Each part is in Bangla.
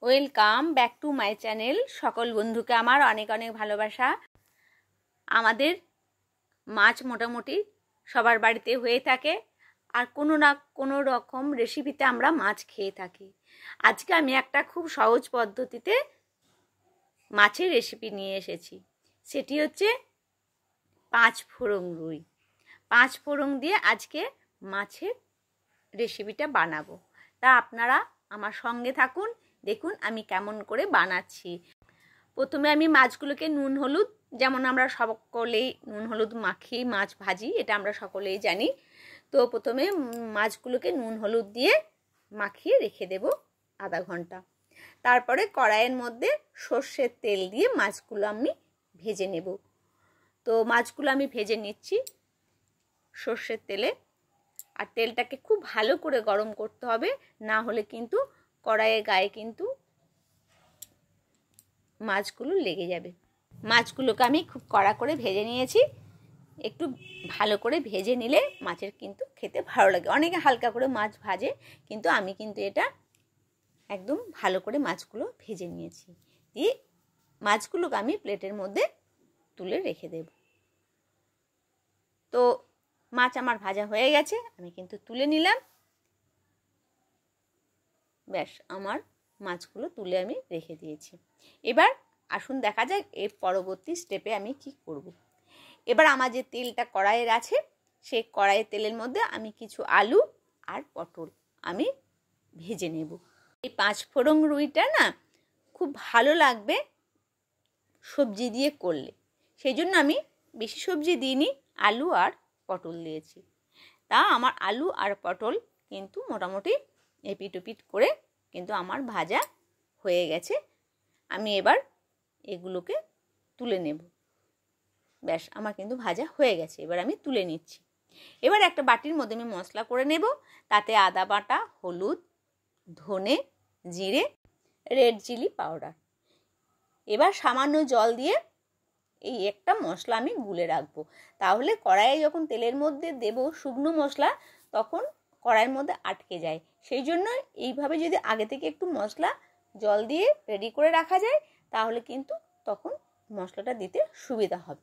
Welcome back to my channel. সকল বন্ধুকে আমার অনেক অনেক ভালোবাসা। আমাদের মাছ মোটামুটি সবার বাড়িতে হয়ে থাকে, আর কোনো না কোনো রকম রেসিপিতে আমরা মাছ খেয়ে থাকি। আজকে আমি একটা খুব সহজ পদ্ধতিতে মাছের রেসিপি নিয়ে এসেছি। সেটি হচ্ছে 5 ফোড়ন রুই। 5 ফোড়ন দিয়ে আজকে মাছের রেসিপিটা বানাবো। তা আপনারা আমার সঙ্গে থাকুন, দেখুন আমি কেমন করে বানাচ্ছি। প্রথমে আমি মাছগুলোকে নুন হলুদ, যেমন আমরা সকলেই নুন হলুদ মাখিয়ে মাছ ভাজি, এটা আমরা সকলেই জানি। তো প্রথমে মাছগুলোকে নুন হলুদ দিয়ে মাখিয়ে রেখে দেব আধা ঘন্টা। তারপরে কড়াইয়ের মধ্যে সর্ষের তেল দিয়ে মাছগুলো আমি ভেজে নেব। তো মাছগুলো আমি ভেজে নিচ্ছি সর্ষের তেলে। আর তেলটাকে খুব ভালো করে গরম করতে হবে, না হলে কিন্তু কড়াইয়ের গায়ে কিন্তু মাছগুলো লেগে যাবে। মাছগুলোকে আমি খুব কড়া করে ভেজে নিয়েছি। একটু ভালো করে ভেজে নিলে মাছের কিন্তু খেতে ভালো লাগে। অনেকে হালকা করে মাছ ভাজে, কিন্তু আমি কিন্তু এটা একদম ভালো করে মাছগুলো ভেজে নিয়েছি। দিয়ে মাছগুলোকে আমি প্লেটের মধ্যে তুলে রেখে দেব। তো মাছ আমার ভাজা হয়ে গেছে, আমি কিন্তু তুলে নিলাম। ব্যাস, আমার মাছগুলো তুলে আমি রেখে দিয়েছি। এবার আসুন দেখা যাক এর পরবর্তী স্টেপে আমি কি করব। এবার আমার যে তেলটা কড়াইয়ের আছে, সেই কড়াইয়ের তেলের মধ্যে আমি কিছু আলু আর পটল আমি ভেজে নেব। এই 5 ফোড়ন রুইটা না খুব ভালো লাগবে সবজি দিয়ে করলে, সেই জন্য আমি বেশি সবজি দিইনি, আলু আর পটল দিয়েছি। তা আমার আলু আর পটল কিন্তু মোটামুটি এপিট ওপিট করে কিন্তু আমার ভাজা হয়ে গেছে। আমি এবার এগুলোকে তুলে নেব। ব্যাস, আমার কিন্তু ভাজা হয়ে গেছে, এবার আমি তুলে নিচ্ছি। এবার একটা বাটির মধ্যে আমি মশলা করে নেব। তাতে আদা বাটা, হলুদ, ধনে, জিরে, রেড চিলি পাউডার। এবার সামান্য জল দিয়ে এই একটা মশলা আমি গুলে রাখবো। তাহলে কড়াইয়ে যখন তেলের মধ্যে দেব শুকনো মশলা, তখন কড়াইয়ের মধ্যে আটকে যায়। সেই জন্য এইভাবে যদি আগে থেকে একটু মশলা জল দিয়ে রেডি করে রাখা যায়, তাহলে কিন্তু তখন মশলাটা দিতে সুবিধা হবে।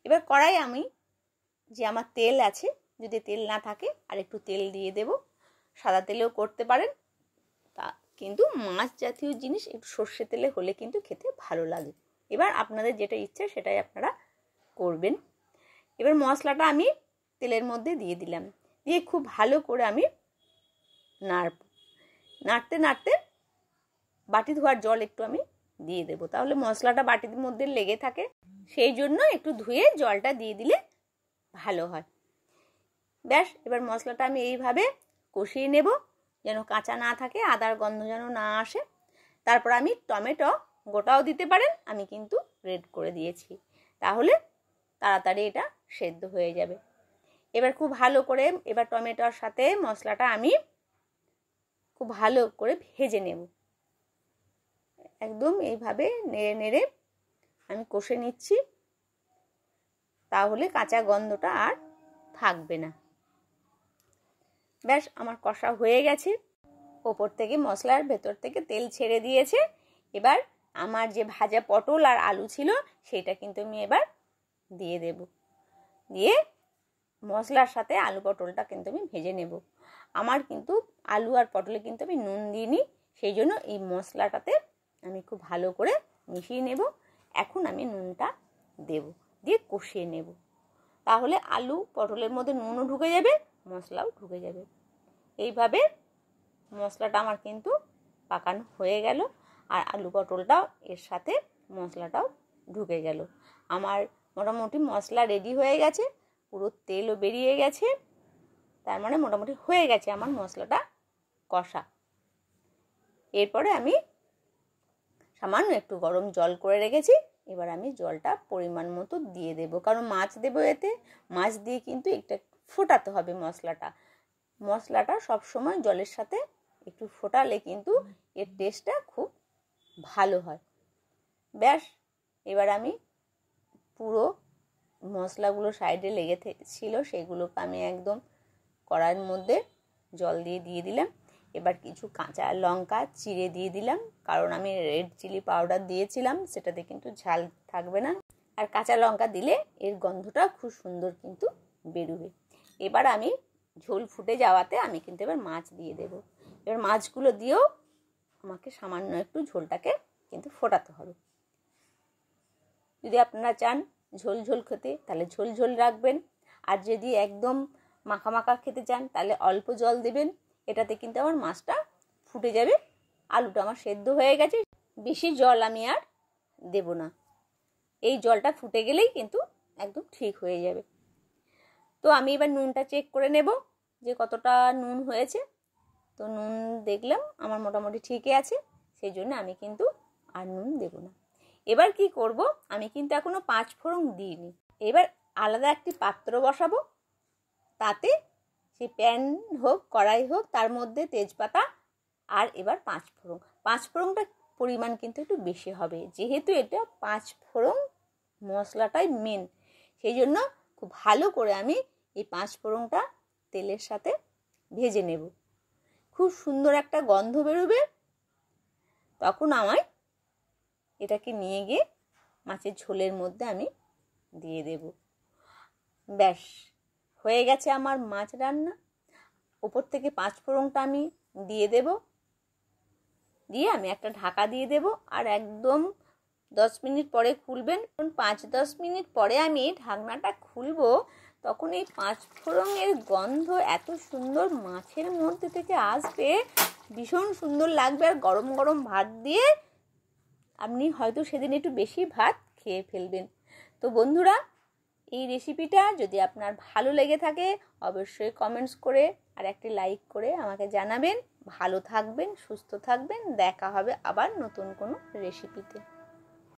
এবার কড়াই আমি যে আমার তেল আছে, যদি তেল না থাকে আর একটু তেল দিয়ে দেব। সাদা তেলেও করতে পারেন, তা কিন্তু মাছ জাতীয় জিনিস একটু সর্ষে তেলে হলে কিন্তু খেতে ভালো লাগে। এবার আপনাদের যেটা ইচ্ছে সেটাই আপনারা করবেন। এবার মশলাটা আমি তেলের মধ্যে দিয়ে দিলাম, দিয়ে খুব ভালো করে আমি নাড়ব। নাড়তে নাড়তে বাটি ধোয়ার জল একটু আমি দিয়ে দেবো, তাহলে মশলাটা বাটির মধ্যে লেগে থাকে। সেই জন্য একটু ধুয়ে জলটা দিয়ে দিলে ভালো হয়। ব্যাস, এবার মশলাটা আমি এইভাবে কষিয়ে নেব, যেন কাঁচা না থাকে, আদার গন্ধ যেন না আসে। তারপর আমি টমেটো গোটাও দিতে পারেন, আমি কিন্তু রেড করে দিয়েছি, তাহলে তাড়াতাড়ি এটা সেদ্ধ হয়ে যাবে। এবার খুব ভালো করে এবার টমেটোর সাথে মশলাটা আমি খুব ভালো করে ভেজে নেব। একদম এইভাবে নেড়ে নেড়ে আমি কষে নিচ্ছি, তাহলে কাঁচা গন্ধটা আর থাকবে না। ব্যাস, আমার কষা হয়ে গেছে। ওপর থেকে মশলার ভেতর থেকে তেল ছেড়ে দিয়েছে। এবার আমার যে ভাজা পটল আর আলু ছিল, সেটা কিন্তু আমি এবার দিয়ে দেব। দিয়ে মশলার সাথে আলু পটলটা কিন্তু আমি ভেজে নেব। আমার কিন্তু আলু আর পটলে কিন্তু আমি নুন দিইনি, সেই জন্য এই মশলাটাতে আমি খুব ভালো করে মিশিয়ে নেব। এখন আমি নুনটা দেব, দিয়ে কষিয়ে নেব। তাহলে আলু পটলের মধ্যে নুনও ঢুকে যাবে, মশলাও ঢুকে যাবে। এইভাবে মশলাটা আমার কিন্তু পাকানো হয়ে গেল, আর আলু পটলটাও এর সাথে মশলাটাও ঢুকে গেল। আমার মোটামুটি মশলা রেডি হয়ে গেছে, পুরো তেলও বেরিয়ে গেছে। তার মানে মোটামুটি হয়ে গেছে আমার মশলাটা কষা। এরপরে আমি সামান্য একটু গরম জল করে রেখেছি। এবার আমি জলটা পরিমাণ মতো দিয়ে দেব, কারণ মাছ দেবো এতে। মাছ দিয়ে কিন্তু একটা ফোটাতে হবে মশলাটা সবসময় জলের সাথে একটু ফোটালে কিন্তু এর টেস্টটা খুব ভালো হয়। ব্যাস, এবার আমি পুরো মশলাগুলো সাইডে লেগে ছিল, সেগুলোকে আমি একদম কড়াইয়ের মধ্যে জল দিয়ে দিলাম। এবার কিছু কাঁচা লঙ্কা চিড়ে দিয়ে দিলাম, কারণ আমি রেড চিলি পাউডার দিয়েছিলাম, সেটাতে কিন্তু ঝাল থাকবে না। আর কাঁচা লঙ্কা দিলে এর গন্ধটা খুব সুন্দর কিন্তু বেরোবে। এবার আমি ঝোল ফুটে যাওয়াতে আমি কিন্তু এবার মাছ দিয়ে দেব। এবার মাছগুলো দিয়েও আমাকে সামান্য একটু ঝোলটাকে কিন্তু ফোটাতে হবে। যদি আপনারা চান ঝোল ঝোল খেতে তাহলে ঝোল ঝোল রাখবেন, আর যদি একদম মাখা মাখা খেতে চান তাহলে অল্প জল দেবেন। এটাতে কিন্তু আমার মাছটা ফুটে যাবে। আলুটা আমার সেদ্ধ হয়ে গেছে, বেশি জল আমি আর দেব না। এই জলটা ফুটে গেলেই কিন্তু একদম ঠিক হয়ে যাবে। তো আমি এবার নুনটা চেক করে নেব যে কতটা নুন হয়েছে। তো নুন দেখলাম আমার মোটামুটি ঠিকই আছে, সেই জন্য আমি কিন্তু আর নুন দেব না। এবার কি করব, আমি কিন্তু এখনো 5 ফোড়ন দিইনি। এবার আলাদা একটি পাত্র বসাবো, তাতে সে প্যান হোক কড়াই হোক, তার মধ্যে তেজপাতা আর এবার 5 ফোড়ন। 5 ফোড়নটা পরিমাণ কিন্তু একটু বেশি হবে, যেহেতু এটা 5 ফোড়ন মশলাটাই মেন, সেই জন্য খুব ভালো করে আমি এই 5 ফোড়নটা তেলের সাথে ভেজে নেব। খুব সুন্দর একটা গন্ধ বেরোবে, তখন আমায় এটাকে নিয়ে গিয়ে মাছের ঝোলের মধ্যে আমি দিয়ে দেব। ব্যাস হয়ে গেছে আমার মাছ রান্না। ওপর থেকে 5 ফোড়নটা আমি দিয়ে দেব, দিয়ে আমি একটা ঢাকা দিয়ে দেব। আর একদম 10 মিনিট পরে খুলবেন। 5-10 মিনিট পরে আমি ঢাকনাটা খুলবো, তখন এই 5 ফোড়নের গন্ধ এত সুন্দর মাছের মধ্যে থেকে আসবে, ভীষণ সুন্দর লাগবে। আর গরম গরম ভাত দিয়ে আপনি হয়তো সেদিন একটু বেশি ভাত খেয়ে ফেলবেন। তো বন্ধুরা, এই রেসিপিটা যদি আপনার ভালো লেগে থাকে অবশ্যই কমেন্টস করে আর একটি লাইক করে আমাকে জানাবেন। ভালো থাকবেন, সুস্থ থাকবেন, দেখা হবে আবার নতুন কোনো রেসিপিতে।